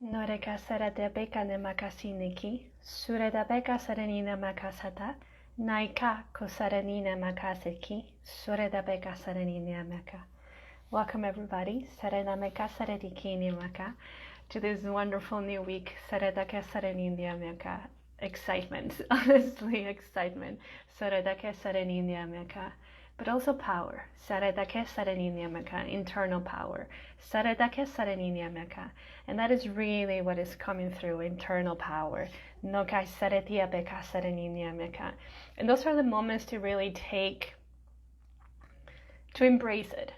Noreka sarate beka ne makasiniki, sureda beka saranina makasata, naika kosaranina makaseki, sureda beka saranina maka. Welcome everybody, sareda meka saredikini maka, to this wonderful new week, sareda ke saranina maka. Excitement, honestly excitement, sareda ke saranina maka. But also power, saredake sareninyamaka, internal power, saredake sareninyamaka, and that is really what is coming through, internal power, nokai saretiabeka sareninyamaka, and those are the moments to really to embrace it,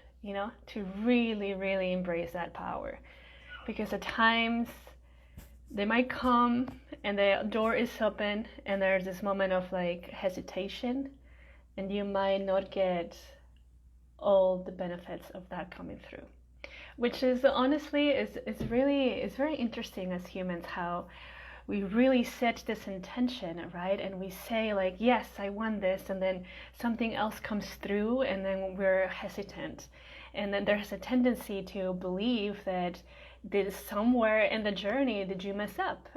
to really embrace that power, because at times they might come and the door is open and there's this moment of like hesitation, and you might not get all the benefits of that coming through, which is honestly is very interesting as humans, how we really set this intention, right? And we say like, yes, I want this, and then something else comes through and then we're hesitant. And then there's a tendency to believe that somewhere in the journey did you mess up,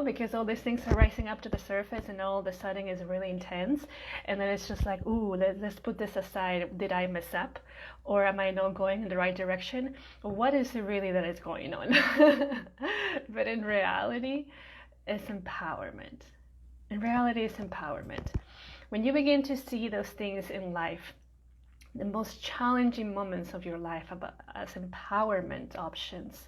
because all these things are rising up to the surface and all of a sudden is really intense, and then it's just like, ooh, let's put this aside. Did I mess up, or am I not going in the right direction? What is it really that is going on? But in reality, it's empowerment. In reality, it's empowerment. When you begin to see those things in life, the most challenging moments of your life as empowerment options,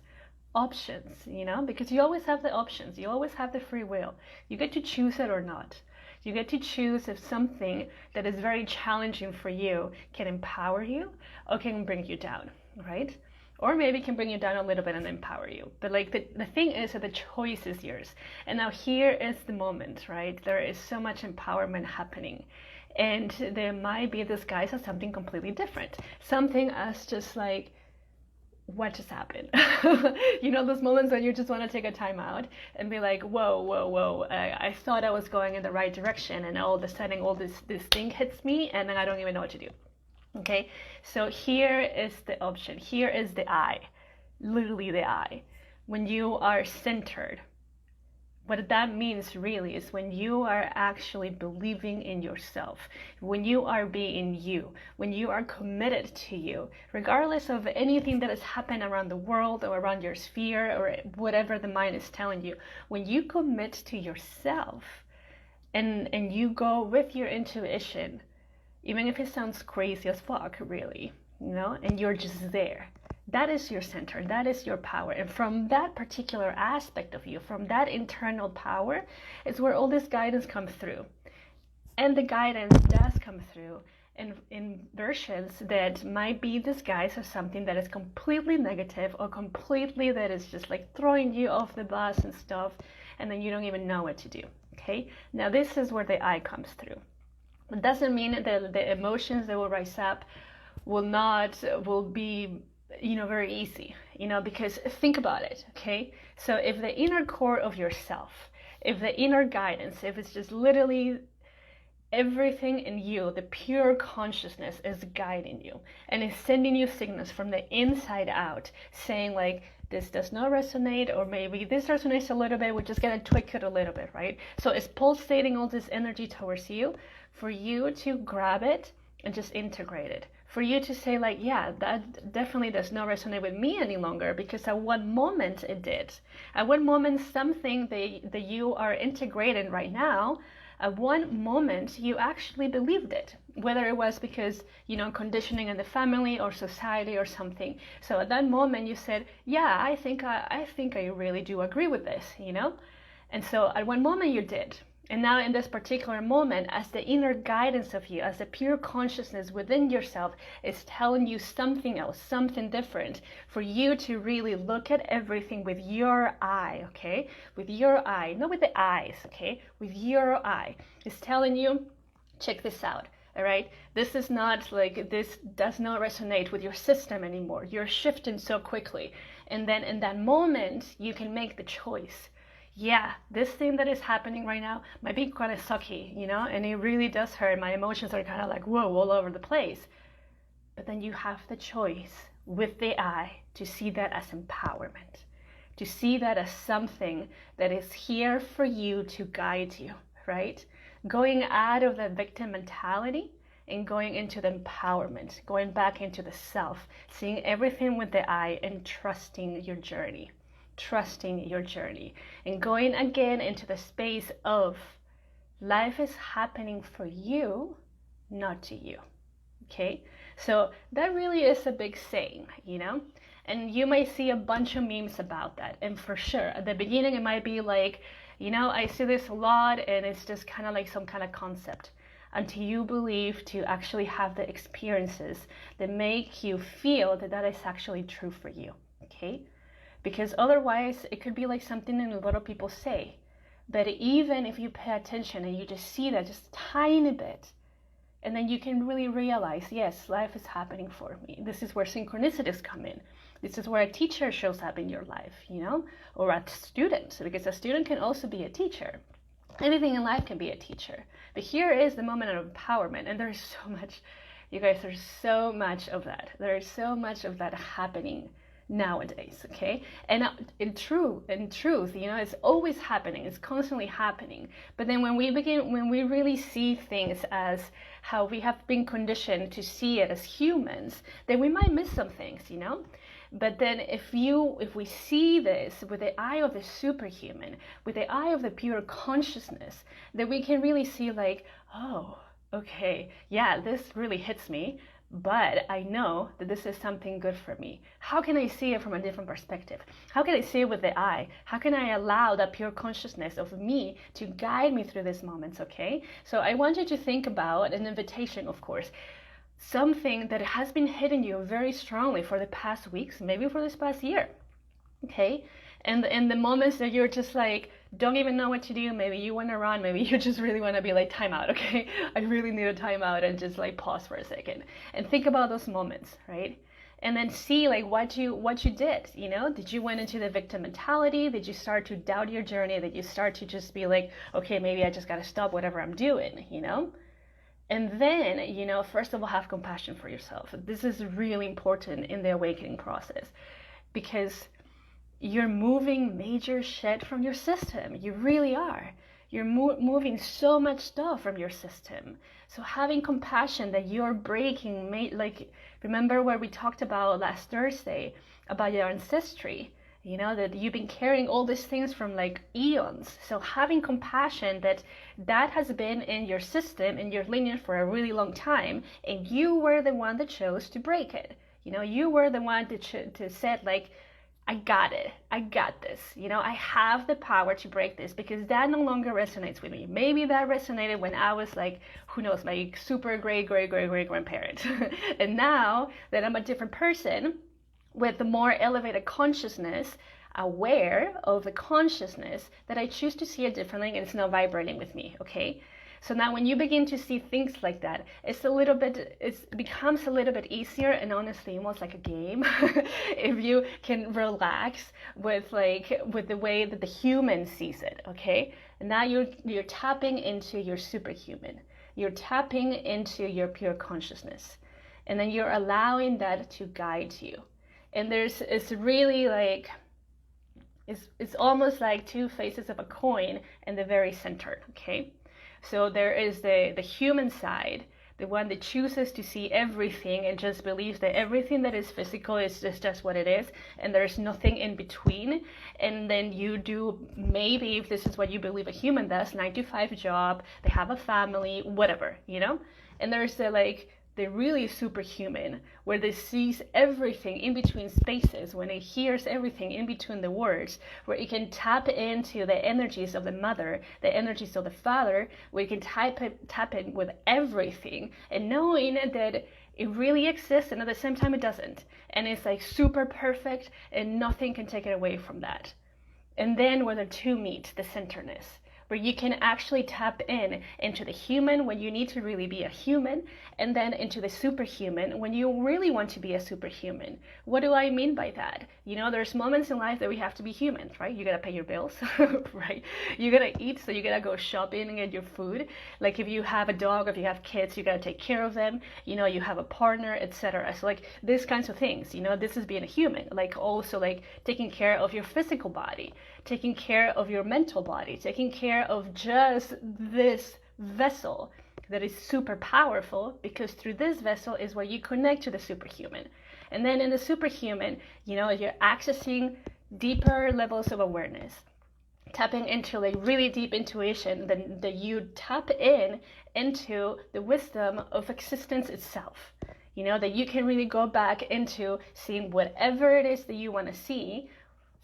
because you always have the options, you always have the free will. You get to choose it or not. You get to choose if something that is very challenging for you can empower you or can bring you down, right? Or maybe can bring you down a little bit and empower you. But like the thing is that the choice is yours. And now here is the moment, right? There is so much empowerment happening. And there might be disguised as something completely different. Something as just like, what just happened? Those moments when you just want to take a time out and be like, whoa, I thought I was going in the right direction, and all of a sudden all this thing hits me and then I don't even know what to do. Okay, so here is the option. Here is the I, literally the I. When you are centered, what that means really is when you are actually believing in yourself, when you are being you, when you are committed to you, regardless of anything that has happened around the world or around your sphere or whatever the mind is telling you, when you commit to yourself and you go with your intuition, even if it sounds crazy as fuck, really, and you're just there. That is your center, that is your power. And from that particular aspect of you, from that internal power, is where all this guidance comes through. And the guidance does come through in versions that might be disguised as something that is completely negative, or completely that is just like throwing you off the bus and stuff, and then you don't even know what to do, okay? Now this is where the I comes through. It doesn't mean that the emotions that will rise up will be very easy, because think about it, okay? So if the inner core of yourself, if the inner guidance, if it's just literally everything in you, the pure consciousness is guiding you and is sending you signals from the inside out saying like, this does not resonate, or maybe this resonates a little bit, we're just gonna tweak it a little bit, right? So it's pulsating all this energy towards you for you to grab it and just integrate it. For you to say like, yeah, that definitely does not resonate with me any longer, because at one moment it did. At one moment, something that you are integrating right now, at one moment you actually believed it, whether it was because, conditioning in the family or society or something. So at that moment you said, yeah, I think I really do agree with this, And so at one moment you did. And now in this particular moment, as the inner guidance of you, as the pure consciousness within yourself is telling you something else, something different, for you to really look at everything with your eye, okay? With your eye, not with the eyes, okay? With your eye. It's telling you, check this out, all right? This is not like, this does not resonate with your system anymore. You're shifting so quickly. And then in that moment, you can make the choice. Yeah, this thing that is happening right now might be kind of sucky, and it really does hurt. My emotions are kind of like, whoa, all over the place. But then you have the choice with the eye to see that as empowerment, to see that as something that is here for you to guide you, right? Going out of the victim mentality and going into the empowerment, going back into the self, seeing everything with the eye and trusting your journey, and going again into the space of life is happening for you, not to you. Okay, so that really is a big saying, and you might see a bunch of memes about that. And for sure, at the beginning, it might be like, I see this a lot, and it's just kind of like some kind of concept, until you believe to actually have the experiences that make you feel that that is actually true for you. Okay, because otherwise, it could be like something that a lot of people say. But even if you pay attention and you just see that just a tiny bit, and then you can really realize, yes, life is happening for me. This is where synchronicities come in. This is where a teacher shows up in your life, or a student, because a student can also be a teacher. Anything in life can be a teacher. But here is the moment of empowerment, and there's so much, you guys, there's so much of that. There is so much of that happening nowadays, okay? And in truth, it's always happening. It's constantly happening. But then when we really see things as how we have been conditioned to see it as humans, then we might miss some things, But then if we see this with the eye of the superhuman, with the eye of the pure consciousness, then we can really see like, oh, okay, yeah, this really hits me. But I know that this is something good for me. How can I see it from a different perspective? How can I see it with the eye? How can I allow that pure consciousness of me to guide me through these moments, okay? So I want you to think about an invitation, of course, something that has been hitting you very strongly for the past weeks, maybe for this past year, okay? And the moments that you're just like, don't even know what to do, maybe you want to run, maybe you just really want to be like, time out, okay? I really need a time out, and just like pause for a second and think about those moments, right? And then see like what you did, Did you went into the victim mentality? Did you start to doubt your journey? Did you start to just be like, okay, maybe I just got to stop whatever I'm doing, And then, first of all, have compassion for yourself. This is really important in the awakening process, because you're moving major shit from your system. You really are. You're moving so much stuff from your system. So having compassion that you're breaking, like, remember where we talked about last Thursday about your ancestry, that you've been carrying all these things from like eons. So having compassion that has been in your system, in your lineage for a really long time, and you were the one that chose to break it. You were the one to said like, I got it. I got this. I have the power to break this, because that no longer resonates with me. Maybe that resonated when I was like, who knows, my super great grandparent. And now that I'm a different person with the more elevated consciousness, aware of the consciousness, that I choose to see it differently, and it's now vibrating with me, okay? So now when you begin to see things like that, it becomes a little bit easier, and honestly almost like a game if you can relax with the way that the human sees it, okay? And now you're tapping into your superhuman. You're tapping into your pure consciousness. And then you're allowing that to guide you. And it's really like, it's almost like two faces of a coin in the very center, okay? So there is the human side, the one that chooses to see everything and just believes that everything that is physical is just what it is, and there's nothing in between. And then you do, maybe if this is what you believe a human does, 9-to-5 job, they have a family, whatever, And there's the really superhuman, where they sees everything in between spaces, when it hears everything in between the words, where it can tap into the energies of the mother, the energies of the father, where you can tap in with everything, and knowing that it really exists, and at the same time it doesn't, and it's like super perfect, and nothing can take it away from that. And then where the two meet, the centerness, where you can actually tap in into the human when you need to really be a human, and then into the superhuman when you really want to be a superhuman. What do I mean by that? You know, there's moments in life that we have to be humans, right? You gotta pay your bills, right? You gotta eat, so you gotta go shopping and get your food. Like if you have a dog, if you have kids, you gotta take care of them. You know, you have a partner, etc. So like these kinds of things, you know, this is being a human. Like also like taking care of your physical body, taking care of your mental body, taking care of just this vessel that is super powerful, because through this vessel is where you connect to the superhuman. And then in the superhuman, you know, you're accessing deeper levels of awareness, tapping into like really deep intuition, that you tap in into the wisdom of existence itself. You know, that you can really go back into seeing whatever it is that you want to see.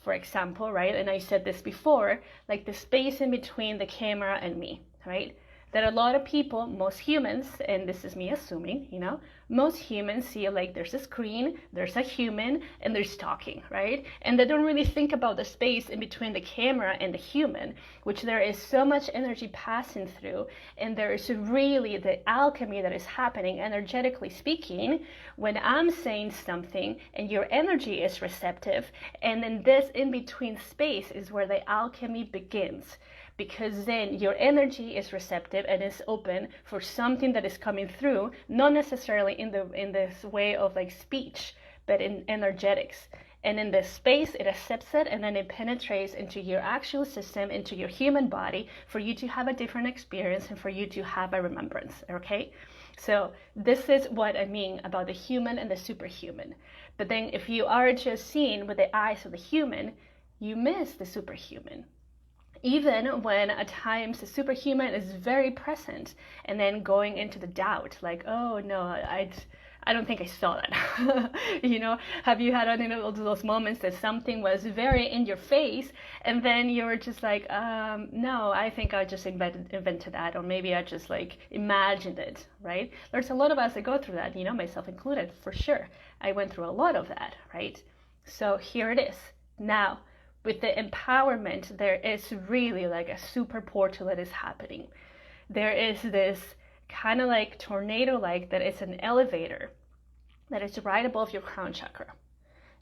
For example, right, and I said this before, like the space in between the camera and me, right? That a lot of people, most humans, and this is me assuming, you know, most humans see like there's a screen, there's a human, and there's talking, right? And they don't really think about the space in between the camera and the human, which there is so much energy passing through, and there is really the alchemy that is happening, energetically speaking, when I'm saying something and your energy is receptive, and then this in-between space is where the alchemy begins. Because then your energy is receptive and is open for something that is coming through, not necessarily in this way of like speech, but in energetics. And in this space, it accepts it, and then it penetrates into your actual system, into your human body, for you to have a different experience and for you to have a remembrance, okay? So this is what I mean about the human and the superhuman. But then if you are just seeing with the eyes of the human, you miss the superhuman. Even when at times the superhuman is very present, and then going into the doubt, like, oh no, I don't think I saw that. You know, have you had any of those moments that something was very in your face, and then you were just like, no, I think I just invented that, or maybe I just like imagined it, right? There's a lot of us that go through that, you know, myself included, for sure. I went through a lot of that, right? So here it is. Now, with the empowerment, there is really like a super portal that is happening. There is this kind of like tornado-like that is an elevator that is right above your crown chakra.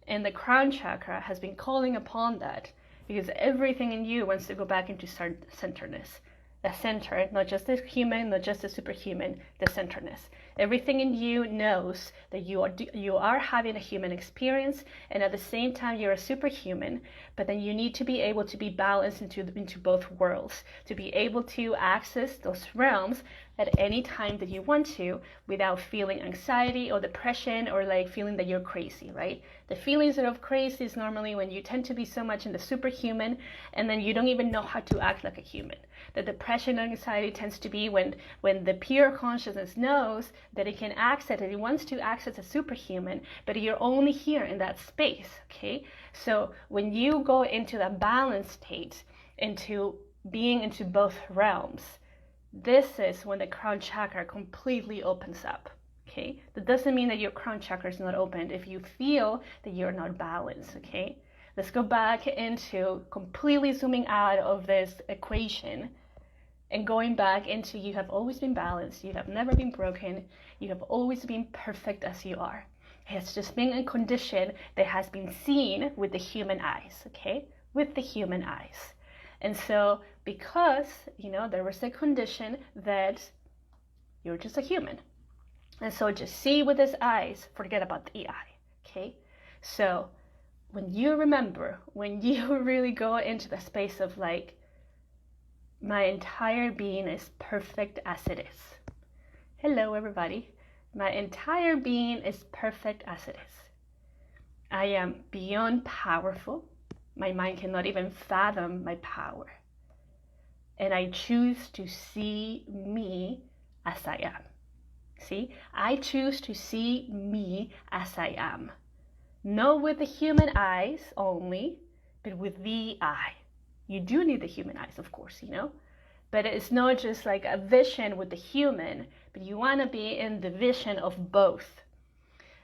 And the crown chakra has been calling upon that because everything in you wants to go back into centeredness. The center, not just the human, not just the superhuman, the centeredness. Everything in you knows that you are having a human experience, and at the same time you're a superhuman, but then you need to be able to be balanced into both worlds, to be able to access those realms at any time that you want to without feeling anxiety or depression or like feeling that you're crazy, right? The feelings of crazy is normally when you tend to be so much in the superhuman and then you don't even know how to act like a human. The depression and anxiety tends to be when the pure consciousness knows that it can access it, it wants to access a superhuman, but you're only here in that space, okay? So when you go into that balance state, into being into both realms, this is when the crown chakra completely opens up, okay? That doesn't mean that your crown chakra is not opened if you feel that you're not balanced, okay? Let's go back into completely zooming out of this equation and going back into you have always been balanced, you have never been broken, you have always been perfect as you are. It's just been a condition that has been seen with the human eyes, okay? With the human eyes. And so because, you know, there was a condition that you're just a human. And so just see with his eyes, forget about the eye, okay? So when you remember, when you really go into the space of like, my entire being is perfect as it is. Hello, everybody. My entire being is perfect as it is. I am beyond powerful. My mind cannot even fathom my power. And I choose to see me as I am. See, I choose to see me as I am. Not with the human eyes only, but with the eye. You do need the human eyes, of course, you know, but it's not just like a vision with the human, but you want to be in the vision of both.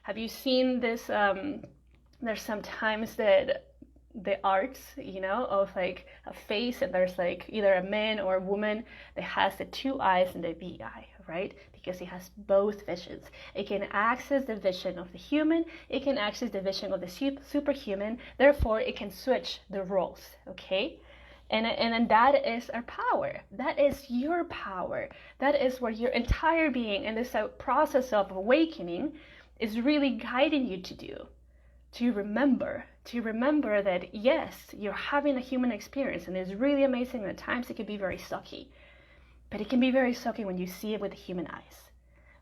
Have you seen this? There's some times that the arts, you know, of like a face, and there's like either a man or a woman that has the two eyes and the V eye, right? Because it has both visions. It can access the vision of the human, it can access the vision of the superhuman, therefore it can switch the roles, okay? And that is our power. That is your power. That is what your entire being and this process of awakening is really guiding you to do. To remember that yes, you're having a human experience, and it's really amazing. At times it can be very sucky, but it can be very sucky when you see it with the human eyes.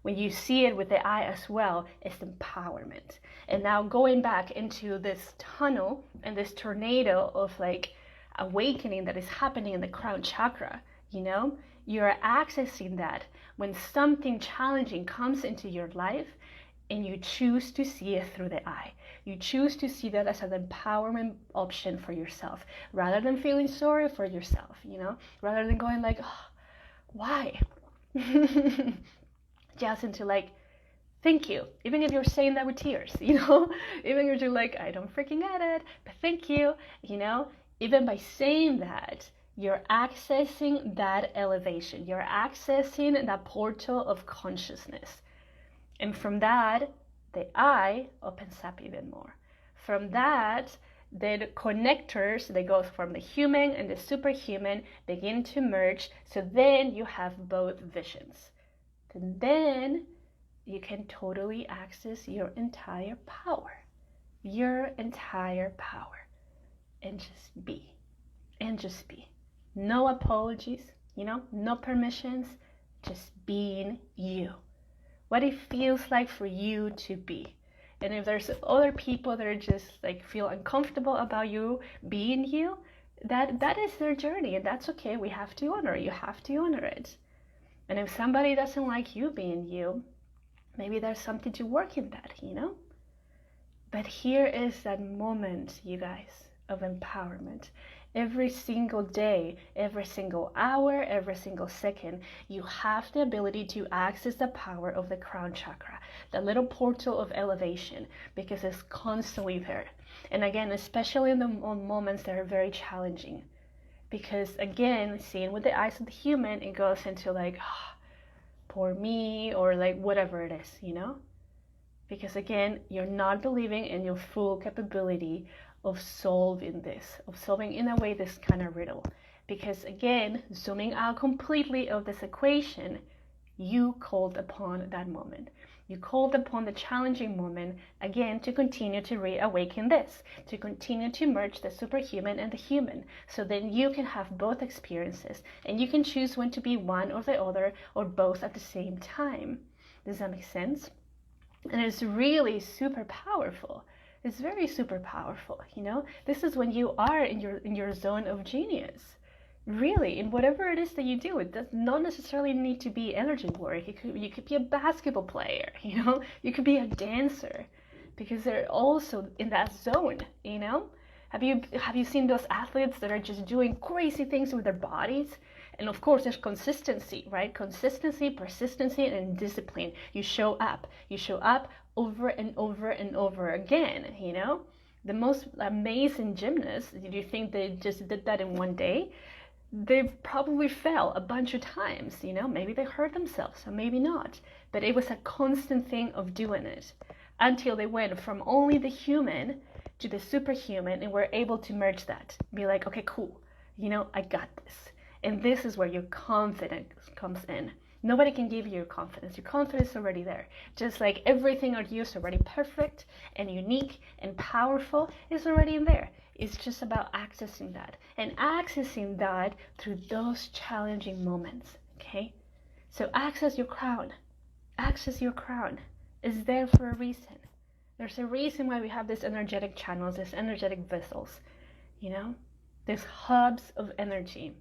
When you see it with the eye as well, it's empowerment. And now going back into this tunnel and this tornado of like awakening that is happening in the crown chakra, you know, you're accessing that when something challenging comes into your life, and you choose to see it through the eye. You choose to see that as an empowerment option for yourself, rather than feeling sorry for yourself, you know, rather than going like, oh, why? Just into like, thank you. Even if you're saying that with tears, you know, even if you're like, I don't freaking get it, but thank you, you know, even by saying that, you're accessing that elevation. You're accessing that portal of consciousness. And from that, the eye opens up even more. From that, the connectors that go from the human and the superhuman begin to merge. So then you have both visions. And then you can totally access your entire power. Your entire power. And just be. And just be. No apologies, you know, no permissions, just being you. What it feels like for you to be. And if there's other people that are just like feel uncomfortable about you being you, that is their journey, and that's okay. We have to honor it. You have to honor it. And if somebody doesn't like you being you, maybe there's something to work in that, you know? But here is that moment, you guys, of empowerment. Every single day, every single hour, every single second, you have the ability to access the power of the crown chakra, the little portal of elevation, because it's constantly there. And again, especially in the moments that are very challenging, because again, seeing with the eyes of the human, it goes into like, oh, poor me, or like whatever it is, you know? Because again, you're not believing in your full capability of solving this, of solving in a way this kind of riddle. Because again, zooming out completely of this equation, you called upon that moment. You called upon the challenging moment again to continue to reawaken this, to continue to merge the superhuman and the human. So then you can have both experiences, and you can choose when to be one or the other, or both at the same time. Does that make sense? And it's really super powerful. It's very super powerful, you know? This is when you are in your zone of genius. Really, in whatever it is that you do, it does not necessarily need to be energy work. You could be a basketball player, you know? You could be a dancer, because they're also in that zone, you know? Have you seen those athletes that are just doing crazy things with their bodies? And of course, there's consistency, right? Consistency, persistency, and discipline. You show up. You show up over and over and over again, you know? The most amazing gymnasts, did you think they just did that in one day? They probably fell a bunch of times, you know? Maybe they hurt themselves, or maybe not. But it was a constant thing of doing it until they went from only the human to the superhuman, and were able to merge that. Be like, okay, cool. You know, I got this. And this is where your confidence comes in. Nobody can give you your confidence. Your confidence is already there. Just like everything on you is already perfect and unique and powerful, is already in there. It's just about accessing that. And accessing that through those challenging moments, okay? So access your crown. Access your crown. It's there for a reason. There's a reason why we have these energetic channels, these energetic vessels, you know? These hubs of energy.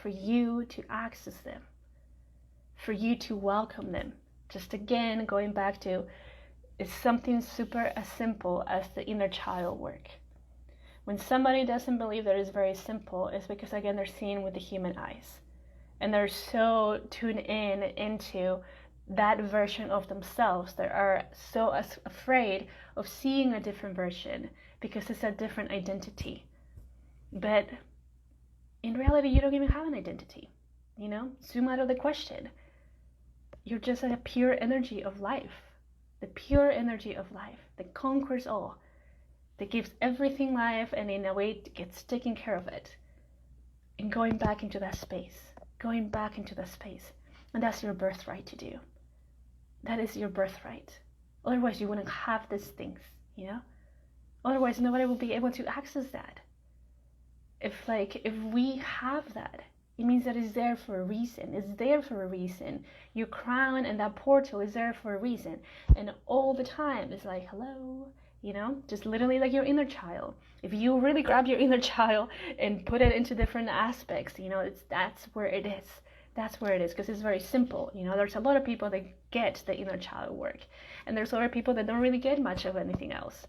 For you to access them, for you to welcome them. Just again, going back to, it's something super as simple as the inner child work. When somebody doesn't believe that it's very simple, it's because again, they're seeing with the human eyes. And they're so tuned into that version of themselves that are so afraid of seeing a different version, because it's a different identity. But in reality, you don't even have an identity. Zoom out of the question. You're just a pure energy of life, the pure energy of life that conquers all, that gives everything life, and in a way gets taking care of it. And going back into that space. And that's your birthright to do. That is your birthright. Otherwise, you wouldn't have these things, Otherwise, nobody will be able to access that. If we have that, it means that it's there for a reason. It's there for a reason. Your crown and that portal is there for a reason. And all the time, it's like, hello, just literally like your inner child. If you really grab your inner child and put it into different aspects, that's where it is. That's where it is, because it's very simple. There's a lot of people that get the inner child work. And there's other people that don't really get much of anything else.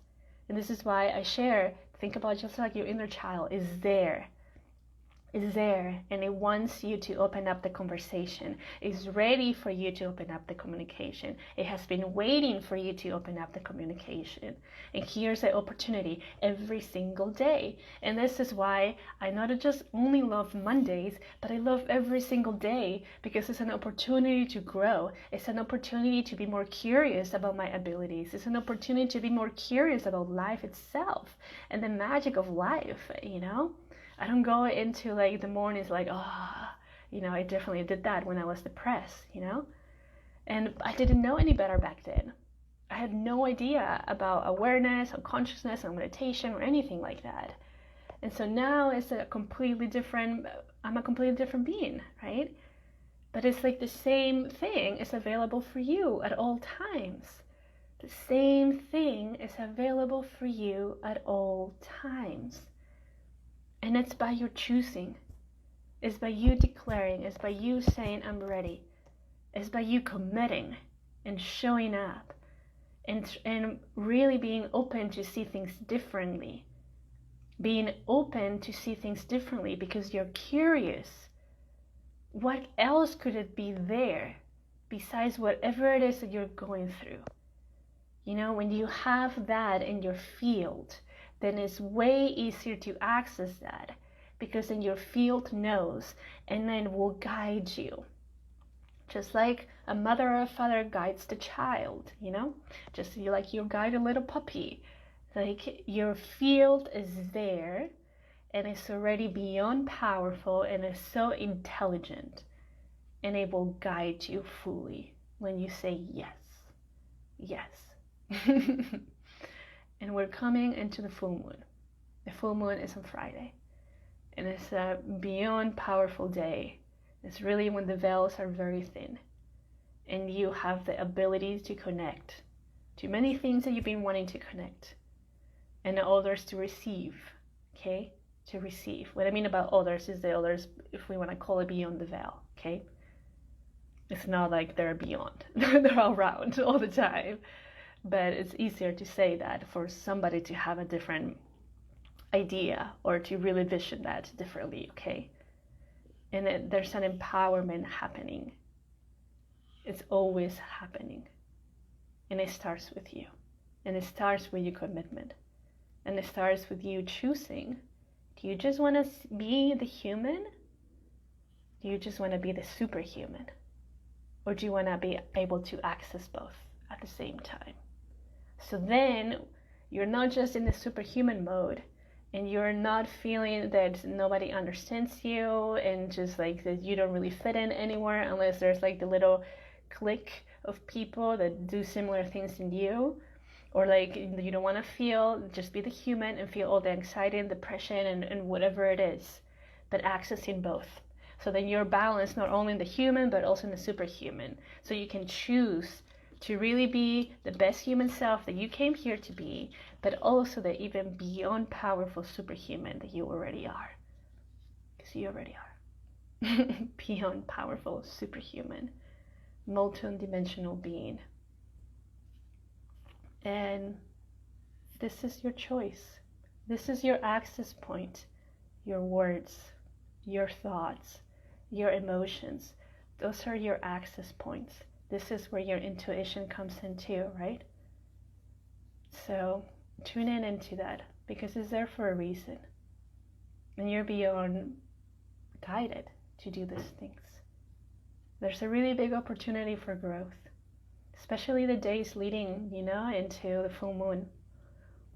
And this is why I share, think about just like your inner child is there, and it wants you to open up the conversation. It's ready for you to open up the communication. It has been waiting for you to open up the communication. And here's the opportunity every single day. And this is why I not just only love Mondays, but I love every single day, because it's an opportunity to grow. It's an opportunity to be more curious about my abilities. It's an opportunity to be more curious about life itself and the magic of life, I don't go into the mornings I definitely did that when I was depressed, and I didn't know any better back then. I had no idea about awareness or consciousness or meditation or anything like that. And so now I'm a completely different being, right? But it's the same thing is available for you at all times. The same thing is available for you at all times. And it's by your choosing. It's by you declaring. It's by you saying, I'm ready. It's by you committing and showing up and really being open to see things differently. Being open to see things differently because you're curious. What else could it be there besides whatever it is that you're going through? When you have that in your field, then it's way easier to access that, because then your field knows and then will guide you. Just like a mother or a father guides the child, just like you guide a little puppy. Your field is there and it's already beyond powerful and is so intelligent, and it will guide you fully when you say yes. And we're coming into the full moon. The full moon is on Friday. And it's a beyond powerful day. It's really when the veils are very thin. And you have the ability to connect to many things that you've been wanting to connect. And others to receive. Okay? To receive. What I mean about others is the others, if we want to call it beyond the veil. Okay? It's not like they're beyond. They're all around all the time. But it's easier to say that for somebody to have a different idea or to really vision that differently, okay? And there's an empowerment happening. It's always happening. And it starts with you. And it starts with your commitment. And it starts with you choosing. Do you just want to be the human? Do you just want to be the superhuman? Or do you want to be able to access both at the same time? So then you're not just in the superhuman mode, and you're not feeling that nobody understands you and just that you don't really fit in anywhere unless there's the little clique of people that do similar things in you, or you don't want to just be the human and feel all the anxiety and depression and whatever it is, but accessing both. So then you're balanced not only in the human but also in the superhuman. So you can choose to really be the best human self that you came here to be, but also the even beyond powerful superhuman that you already are. Because you already are. Beyond powerful superhuman, multi-dimensional being. And this is your choice. This is your access point. Your words, your thoughts, your emotions. Those are your access points. This is where your intuition comes in too, right? So tune in into that, because it's there for a reason. And you're beyond guided to do these things. There's a really big opportunity for growth, especially the days leading, into the full moon.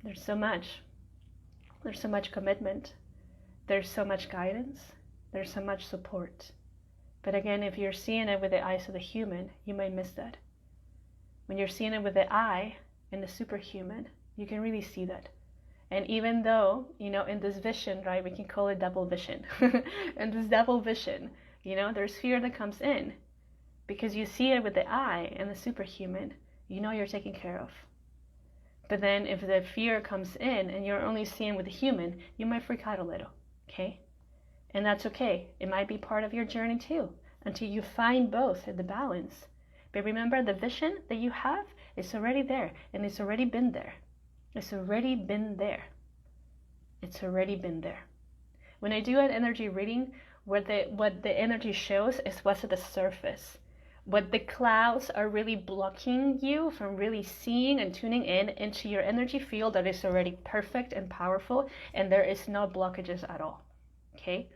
There's so much. There's so much commitment. There's so much guidance. There's so much support. But again, if you're seeing it with the eyes of the human, you might miss that. When you're seeing it with the eye and the superhuman, you can really see that. And even though, in this vision, right, we can call it double vision. And this double vision, there's fear that comes in because you see it with the eye and the superhuman, you're taken care of. But then if the fear comes in and you're only seeing with the human, you might freak out a little, okay? And that's okay. It might be part of your journey too, until you find both in the balance. But remember, the vision that you have is already there, and it's already been there. It's already been there. It's already been there. When I do an energy reading, what the energy shows is what's at the surface. What the clouds are really blocking you from really seeing and tuning in into your energy field that is already perfect and powerful, and there is no blockages at all. Okay?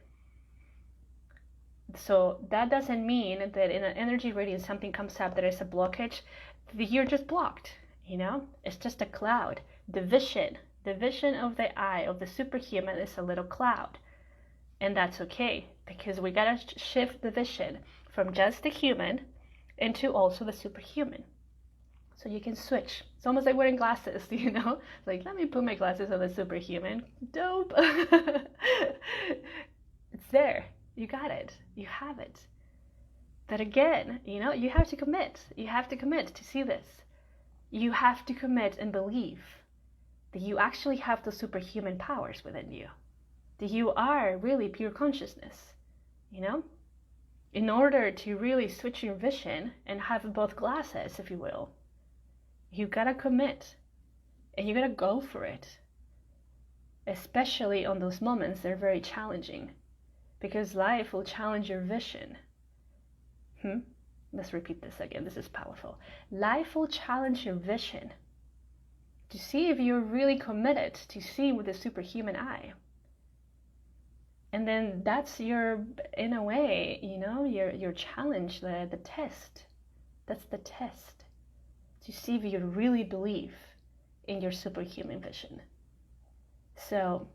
So that doesn't mean that in an energy reading something comes up that is a blockage, that you're just blocked, It's just a cloud. The vision of the eye of the superhuman is a little cloud. And that's okay, because we gotta shift the vision from just the human into also the superhuman. So you can switch. It's almost like wearing glasses, Like, let me put my glasses on the superhuman. Dope. It's there. You got it. You have it. But again, you have to commit. You have to commit to see this. You have to commit and believe that you actually have the superhuman powers within you. That you are really pure consciousness, In order to really switch your vision and have both glasses, if you will, you gotta commit and you gotta go for it. Especially on those moments, they're very challenging because life will challenge your vision. Let's repeat this again. This is powerful. Life will challenge your vision to see if you're really committed to see with the superhuman eye. And then that's your, in a way, your challenge, the test. That's the test. To see if you really believe in your superhuman vision. So,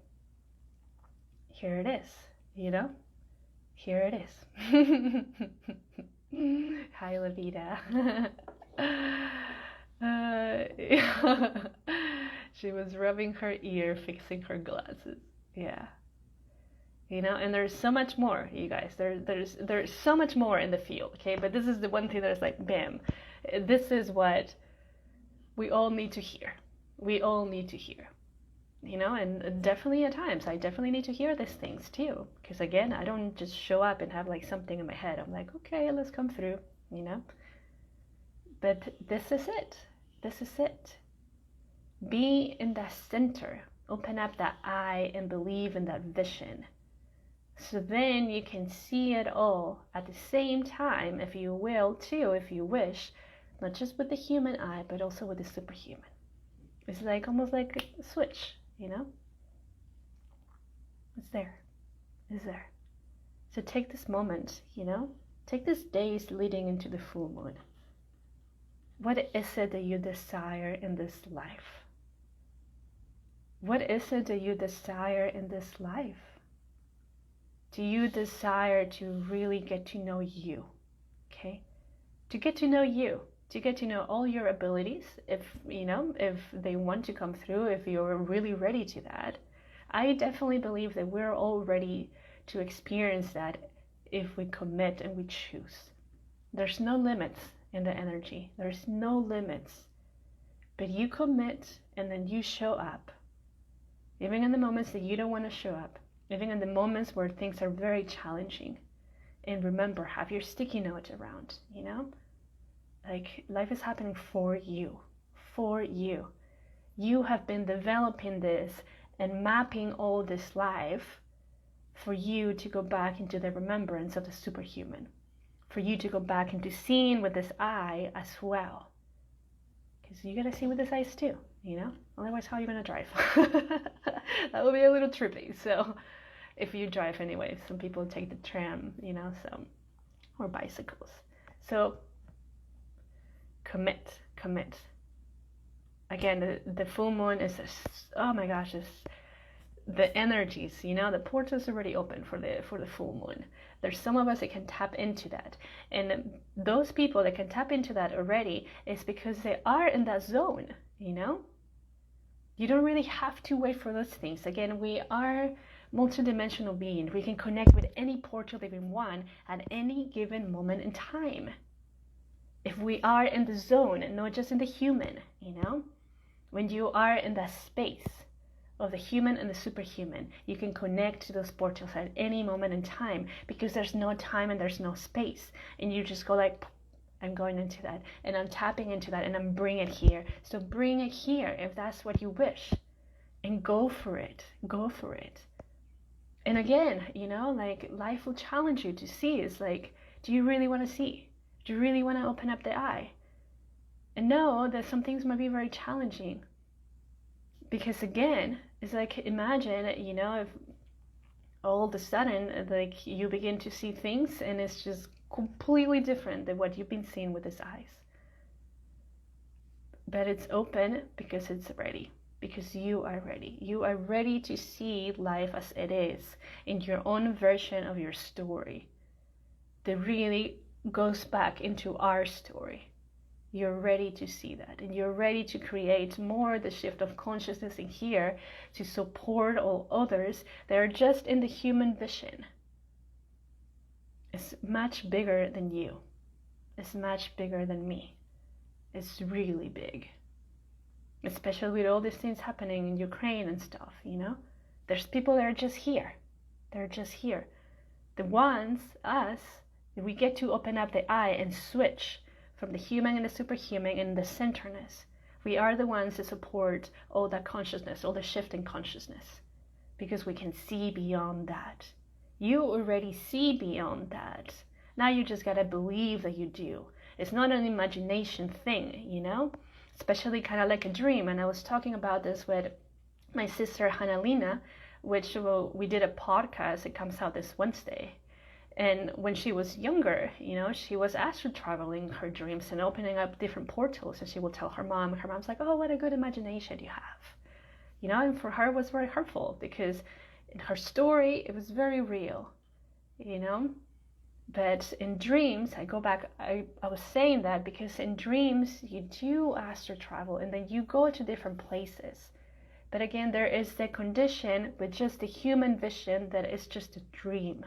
here it is, Here it is. Hi, Levita. She was rubbing her ear, fixing her glasses. Yeah. And there's so much more, you guys. There's so much more in the field, okay? But this is the one thing that's like, bam. This is what we all need to hear. We all need to hear. And definitely at times, I definitely need to hear these things too. Because again, I don't just show up and have like something in my head. I'm like, okay, let's come through, But this is it. This is it. Be in that center. Open up that eye and believe in that vision. So then you can see it all at the same time, if you will, too, if you wish, not just with the human eye, but also with the superhuman. It's like almost like a switch, It's there. It's there. So take this moment, Take these days leading into the full moon. What is it that you desire in this life? What is it that you desire in this life? Do you desire to really get to know you? Okay? To get to know you. To get to know all your abilities, if they want to come through, if you're really ready to that. I definitely believe that we're all ready to experience that if we commit and we choose. There's no limits in the energy. There's no limits. But you commit and then you show up. Even in the moments that you don't want to show up. Even in the moments where things are very challenging. And remember, have your sticky note around, Like, life is happening for you. For you. You have been developing this and mapping all this life for you to go back into the remembrance of the superhuman. For you to go back into seeing with this eye as well. Because you gotta see with this eyes too, you know? Otherwise, how are you going to drive? That would be a little trippy. So if you drive anyway, some people take the tram, you know, so, or bicycles. So commit. Again, the full moon is, oh my gosh, it's the energies, you know, the portal's already open for the full moon. There's some of us that can tap into that. And those people that can tap into that already is because they are in that zone, you know? You don't really have to wait for those things. Again, we are multidimensional beings. We can connect with any portal that we want at any given moment in time. If we are in the zone and not just in the human, you know? When you are in that space of the human and the superhuman, you can connect to those portals at any moment in time, because there's no time and there's no space. And you just go like, I'm going into that, and I'm tapping into that, and I'm bringing it here. So bring it here if that's what you wish, and go for it. And again, you know, like, life will challenge you to see, is like, do you really want to see? Do you really want to open up the eye? And know that some things might be very challenging. Because again, it's like, imagine, you know, if all of a sudden, like, you begin to see things and it's just completely different than what you've been seeing with these eyes. But it's open because it's ready. Because you are ready. You are ready to see life as it is, in your own version of your story that really goes back into our story. You're ready to see that, and you're ready to create more the shift of consciousness in here to support all others that are just in the human vision. It's much bigger than you. It's much bigger than me. It's really big. Especially with all these things happening in Ukraine and stuff, you know? There's people that are just here. They're just here. The ones, us, we get to open up the eye and switch from the human and the superhuman and the centerness. We are the ones that support all that consciousness, all the shift in consciousness, because we can see beyond that. You already see beyond that. Now you just gotta believe that you do. It's not an imagination thing, you know? Especially kind of like a dream. And I was talking about this with my sister Hanalina, which we did a podcast. It comes out this Wednesday. And when she was younger, you know, she was astral traveling her dreams and opening up different portals. And she would tell her mom, and her mom's like, oh, what a good imagination you have. You know, and for her it was very hurtful, because in her story, it was very real, you know. But in dreams, I go back, I was saying that because in dreams, you do astral travel and then you go to different places. But again, there is the condition with just the human vision that is just a dream.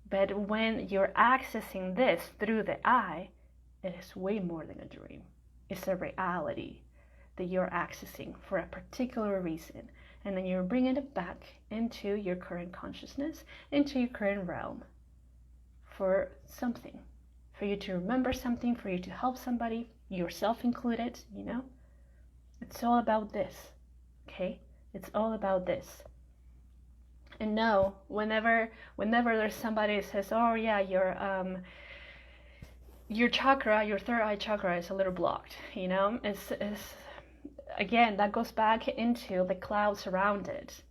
But when you're accessing this through the eye, it is way more than a dream. It's a reality that you're accessing for a particular reason. And then you're bringing it back into your current consciousness, into your current realm. For something, for you to remember something, for you to help somebody, yourself included, you know. It's all about this, okay? It's all about this. And no, whenever there's somebody that says, oh yeah, your chakra, your third eye chakra is a little blocked, you know, it's again, that goes back into the clouds around it.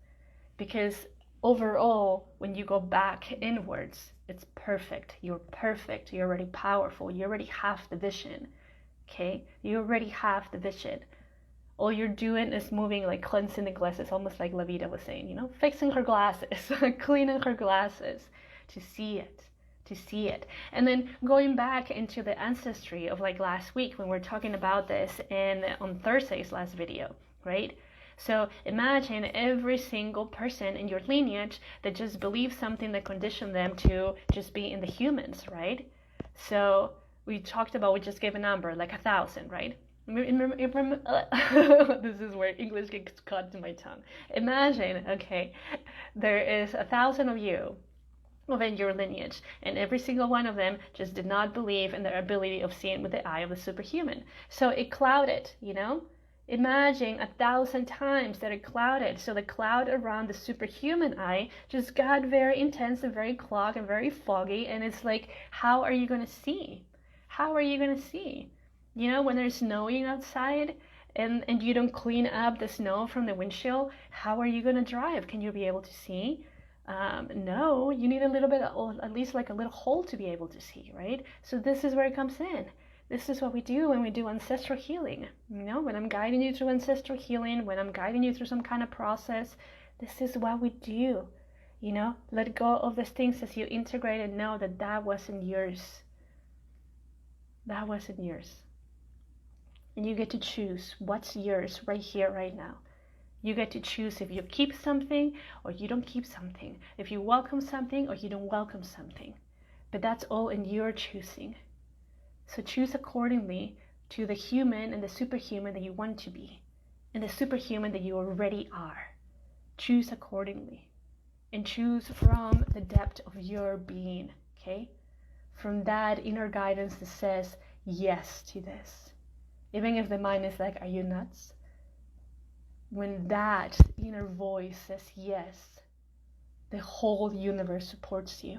Because overall, when you go back inwards, it's perfect. You're perfect. You're already powerful. You already have the vision. Okay? You already have the vision. All you're doing is moving, like cleansing the glasses, almost like Lavita was saying, you know, fixing her glasses, cleaning her glasses to see it. To see it. And then going back into the ancestry of like last week when we're talking about this on Thursday's last video, right? So imagine every single person in your lineage that just believes something that conditioned them to just be in the humans, right? So we just gave a number, like 1,000, right? This is where English gets caught to my tongue. Imagine, okay, there is 1,000 of you within your lineage, and every single one of them just did not believe in their ability of seeing with the eye of the superhuman. So it clouded, you know? Imagine 1,000 times that it clouded. So the cloud around the superhuman eye just got very intense and very clogged and very foggy. And it's like, how are you going to see? How are you going to see? You know, when there's snowing outside and you don't clean up the snow from the windshield, how are you going to drive? Can you be able to see? No, you need a little bit, or at least like a little hole to be able to see, right? So this is where it comes in. This is what we do when we do ancestral healing. You know, when I'm guiding you through ancestral healing, when I'm guiding you through some kind of process, this is what we do. You know, let go of these things as you integrate and know that that wasn't yours. That wasn't yours. And you get to choose what's yours right here, right now. You get to choose if you keep something or you don't keep something. If you welcome something or you don't welcome something. But that's all in your choosing. So choose accordingly to the human and the superhuman that you want to be. And the superhuman that you already are. Choose accordingly. And choose from the depth of your being, okay? From that inner guidance that says yes to this. Even if the mind is like, are you nuts? When that inner voice says yes, the whole universe supports you.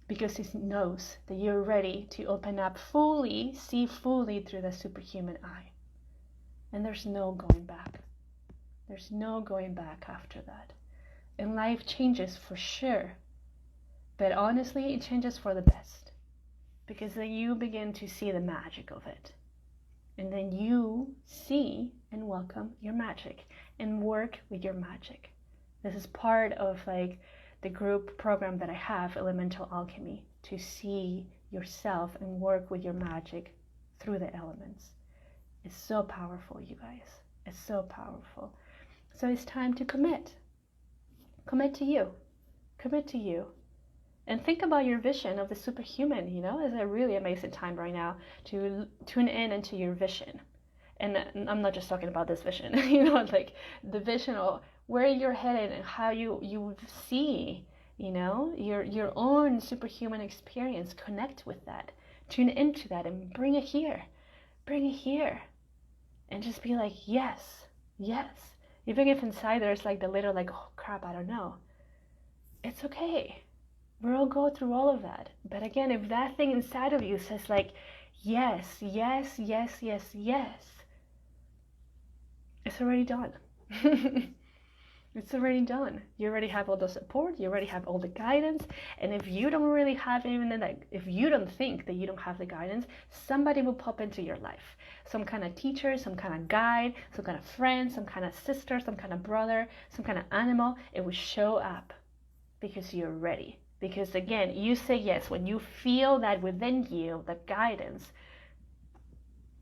Because it knows that you're ready to open up fully, see fully through the superhuman eye. And there's no going back. There's no going back after that. And life changes for sure. But honestly, it changes for the best. Because then you begin to see the magic of it. And then you see and welcome your magic and work with your magic. This is part of like the group program that I have, Elemental Alchemy, to see yourself and work with your magic through the elements. It's so powerful, you guys. It's so powerful. So it's time to commit. Commit to you. Commit to you. And think about your vision of the superhuman, you know? It's a really amazing time right now to tune in into your vision. And I'm not just talking about this vision, you know, like the vision of where you're headed and how you see, you know, your own superhuman experience. Connect with that. Tune into that and bring it here. Bring it here. And just be like, yes, yes. Even if inside there's like the little like, oh crap, I don't know. It's okay. We'll go through all of that. But again, if that thing inside of you says like, yes, yes, yes, yes, yes, it's already done. It's already done. You already have all the support. You already have all the guidance. And if you don't really have even that, if you don't think that you don't have the guidance, somebody will pop into your life. Some kind of teacher, some kind of guide, some kind of friend, some kind of sister, some kind of brother, some kind of animal. It will show up because you're ready. Because again, you say yes when you feel that within you, the guidance,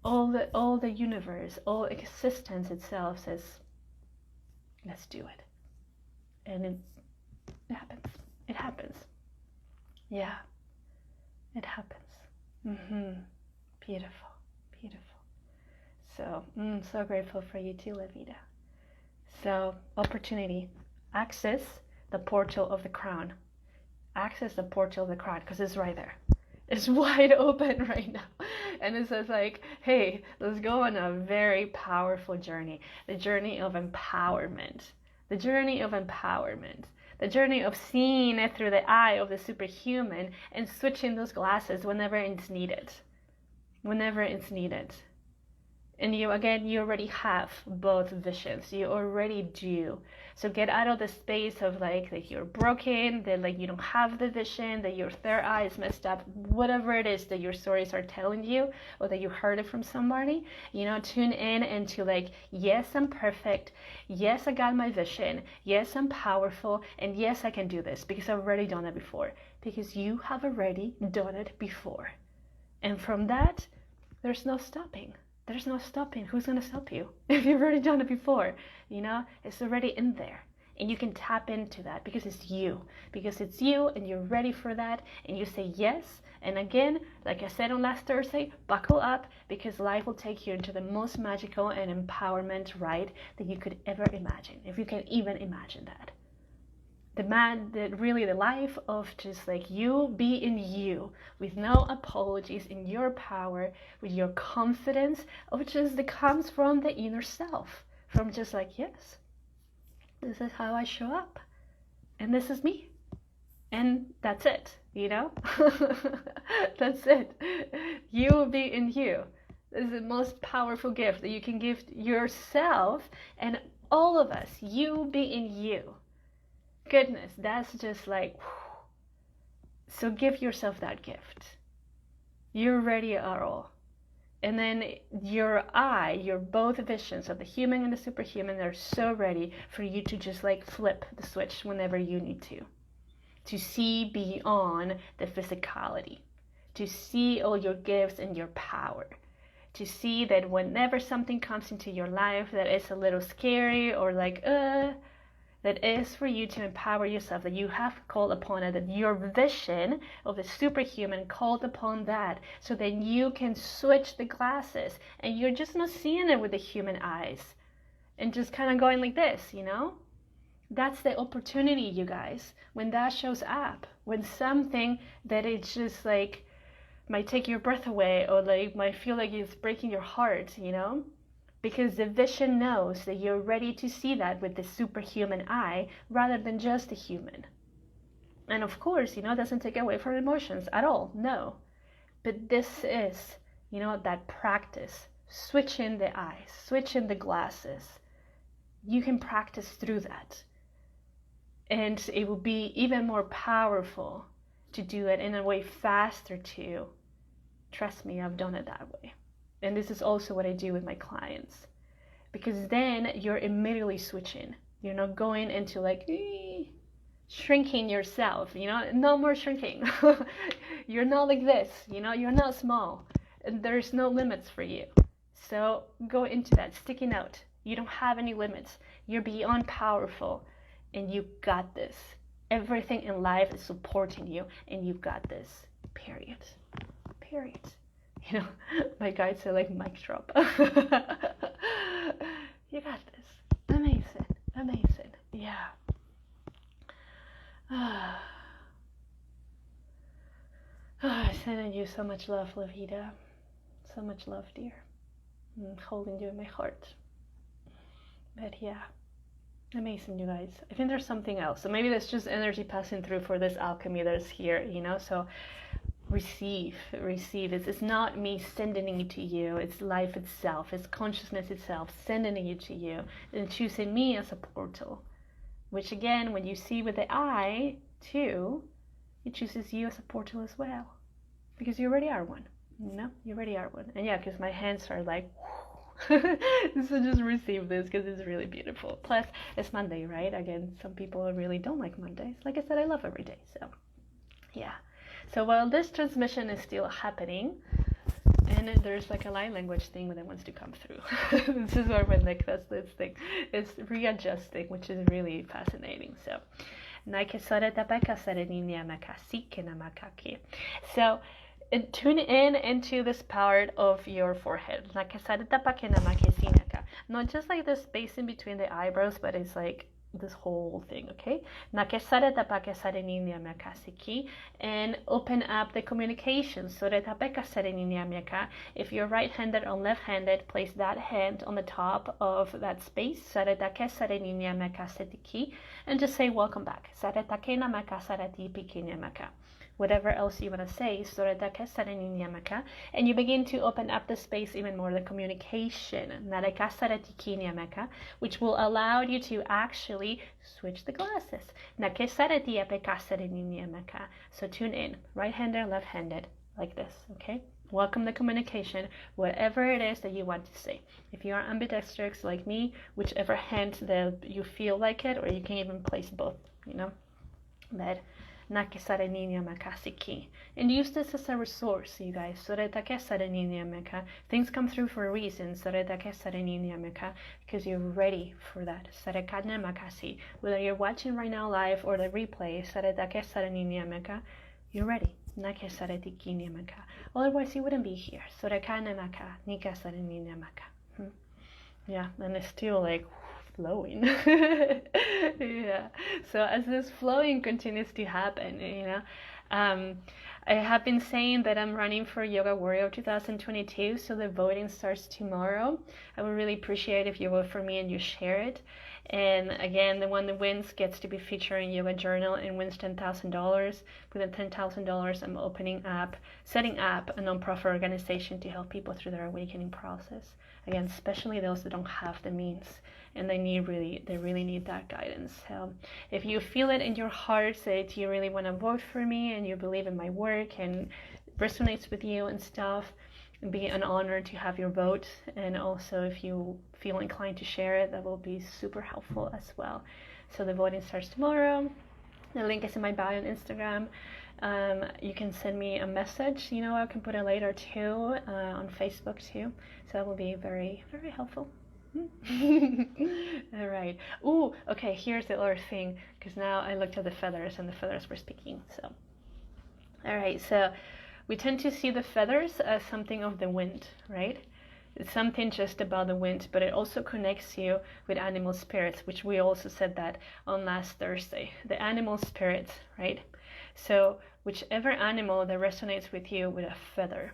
all the universe, all existence itself says, let's do it. And it happens. It happens. Yeah, it happens. Beautiful, beautiful. So, so grateful for you too, Levita. So, opportunity. Access the portal of the crown. Access the portal of the crown because it's right there. It's wide open right now. And it says like, hey, let's go on a very powerful journey. The journey of empowerment. The journey of empowerment. The journey of seeing it through the eye of the superhuman and switching those glasses whenever it's needed. Whenever it's needed. And you already have both visions. You already do. So get out of the space of like that you're broken, that like you don't have the vision, that your third eye is messed up, whatever it is that your stories are telling you, or that you heard it from somebody. You know, tune in into like, yes, I'm perfect. Yes, I got my vision. Yes, I'm powerful. And yes, I can do this because I've already done it before. Because you have already done it before. And from that, there's no stopping. There's no stopping. Who's going to stop you? If you've already done it before, you know, it's already in there. And you can tap into that because it's you. Because it's you and you're ready for that. And you say yes. And again, like I said on last Thursday, buckle up because life will take you into the most magical and empowerment ride that you could ever imagine. If you can even imagine that. The life of just like you be in you with no apologies, in your power, with your confidence, which is that comes from the inner self, from just like, yes, this is how I show up, and this is me, and that's it, you know. That's it. You be in you. This is the most powerful gift that you can give yourself and all of us, you being you. Goodness, that's just like, whew. So give yourself that gift. You already are all. And then your both visions of the human and the superhuman are so ready for you to just like flip the switch whenever you need to see beyond the physicality, to see all your gifts and your power, to see that whenever something comes into your life that is a little scary or like, that is for you to empower yourself, that you have called upon it, that your vision of the superhuman called upon that, so that you can switch the glasses and you're just not seeing it with the human eyes and just kind of going like this, you know? That's the opportunity, you guys, when that shows up, when something that it's just like might take your breath away or like might feel like it's breaking your heart, you know? Because the vision knows that you're ready to see that with the superhuman eye rather than just the human. And of course, you know, it doesn't take away from emotions at all, no. But this is, you know, that practice, switching the eyes, switching the glasses. You can practice through that. And it will be even more powerful to do it in a way faster too. Trust me, I've done it that way. And this is also what I do with my clients. Because then you're immediately switching. You're not going into like shrinking yourself, you know, no more shrinking. You're not like this, you know, you're not small. And there's no limits for you. So go into that, sticking out. You don't have any limits. You're beyond powerful and you got this. Everything in life is supporting you and you've got this. Period. Period. You know, my guides say like mic drop. You got this. Amazing. Amazing. Yeah. Sending you so much love, Lavita. So much love, dear. I'm holding you in my heart. But yeah. Amazing, you guys. I think there's something else. So maybe that's just energy passing through for this alchemy that's here, you know? So receive. It's not me sending it to you. It's life itself. It's consciousness itself sending it to you and choosing me as a portal. Which again, when you see with the eye too, it chooses you as a portal as well. Because you already are one. You know? You already are one. And yeah, because my hands are like, so just receive this because it's really beautiful. Plus, it's Monday, right? Again, some people really don't like Mondays. Like I said, I love every day. So, yeah. So while this transmission is still happening, and there's like a light language thing that wants to come through. This is where my that's this thing is readjusting, which is really fascinating. So, so tune in into this part of your forehead. Not just like the space in between the eyebrows, but it's like this whole thing, okay? And open up the communication. So if you're right-handed or left-handed, place that hand on the top of that space and just say welcome back. Whatever else you want to say, and you begin to open up the space even more, the communication, which will allow you to actually switch the glasses. So tune in, right-handed, left-handed, like this, okay? Welcome the communication, whatever it is that you want to say. If you are ambidextrous like me, whichever hand that you feel like it, or you can even place both, you know, that. And use this as a resource, you guys. Things come through for a reason. Because you're ready for that. Whether you're watching right now live or the replay, you're ready. Otherwise you wouldn't be here. Yeah, and it's still like flowing. Yeah. So as this flowing continues to happen, you know, I have been saying that I'm running for Yoga Warrior 2022, so the voting starts tomorrow. I would really appreciate if you vote for me and you share it. And again, the one that wins gets to be featured in Yoga Journal and wins $10,000. With the $10,000, I'm setting up a nonprofit organization to help people through their awakening process. Again, especially those that don't have the means and they really need that guidance. So if you feel it in your heart that you really want to vote for me and you believe in my work and resonates with you and stuff, it'd be an honor to have your vote. And also if you feel inclined to share it, that will be super helpful as well. So the voting starts tomorrow. The link is in my bio on Instagram. You can send me a message, I can put it later too, on Facebook too. So that will be very, very helpful. All right. Ooh, okay, here's the other thing, because now I looked at the feathers and the feathers were speaking. So, all right, so we tend to see the feathers as something of the wind, right? It's something just about the wind, but it also connects you with animal spirits, which we also said that on last Thursday. The animal spirits, right? So whichever animal that resonates with you with a feather,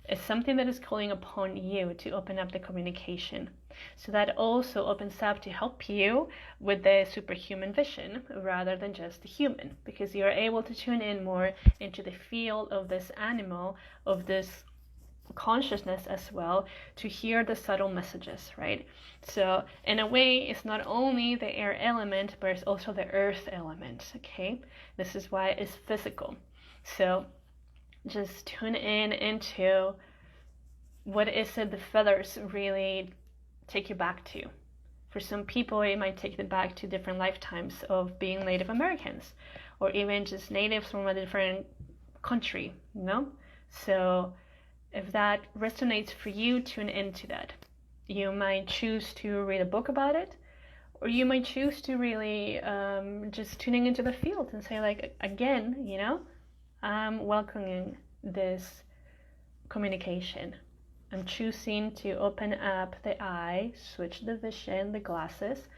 it's something that is calling upon you to open up the communication. So that also opens up to help you with the superhuman vision rather than just the human, because you're able to tune in more into the field of this animal, of this consciousness as well, to hear the subtle messages, right? So in a way, it's not only the air element, but it's also the earth element, okay? This is why it's physical. So just tune in into what is it the feathers really take you back to. For some people, it might take them back to different lifetimes of being Native Americans, or even just natives from a different country, So if that resonates for you, tune into that. You might choose to read a book about it, or you might choose to really just tuning into the field and say, like, again, I'm welcoming this communication. I'm choosing to open up the eye, switch the vision, the glasses,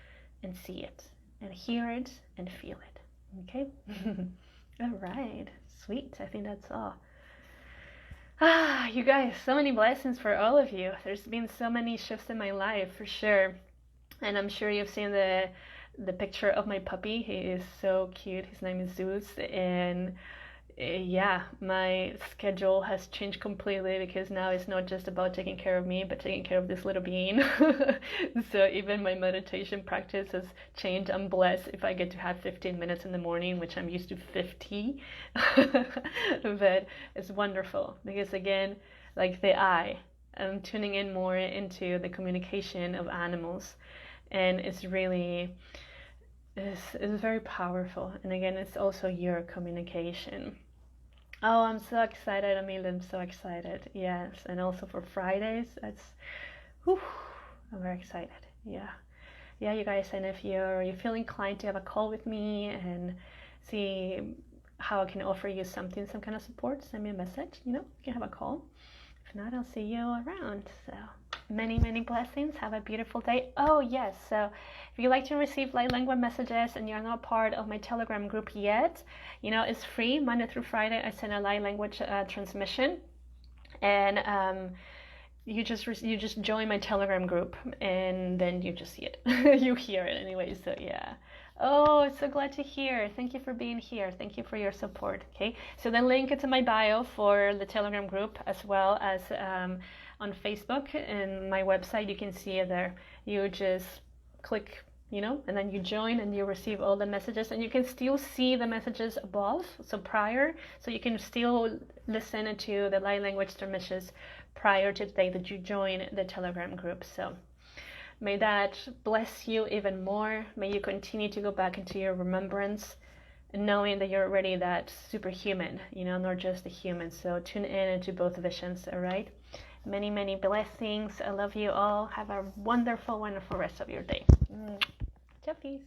and see it, and hear it, and feel it. Okay? All right. Sweet. I think that's all. You guys, so many blessings for all of you. There's been so many shifts in my life, for sure. And I'm sure you've seen the picture of my puppy. He is so cute. His name is Zeus. And yeah, my schedule has changed completely, because now it's not just about taking care of me, but taking care of this little being. So even my meditation practice has changed. I'm blessed if I get to have 15 minutes in the morning, which I'm used to 50. But it's wonderful, because again, like the eye, I'm tuning in more into the communication of animals, and it's really it's very powerful. And again, it's also your communication. Oh, I'm so excited, Amelia. I'm so excited. Yes, and also for Fridays, I'm very excited. Yeah, you guys. And if you feel inclined to have a call with me and see how I can offer you some kind of support, send me a message. You can have a call. If not, I'll see you around. So many, many blessings. Have a beautiful day. Oh, yes. So if you'd like to receive light language messages and you're not part of my Telegram group yet, it's free. Monday through Friday, I send a light language transmission. And you just join my Telegram group, and then you just see it. You hear it anyway. So yeah. Oh, so glad to hear. Thank you for being here. Thank you for your support. Okay, so the link is in my bio for the Telegram group, as well as on Facebook and my website. You can see it there. You just click, and then you join, and you receive all the messages, and you can still see the messages above, so prior, so you can still listen to the light language transmissions prior to the day that you join the Telegram group. So may that bless you even more. May you continue to go back into your remembrance, knowing that you're already that superhuman, not just a human. So tune in into both visions, all right? Many, many blessings. I love you all. Have a wonderful, wonderful rest of your day. Ciao, peace.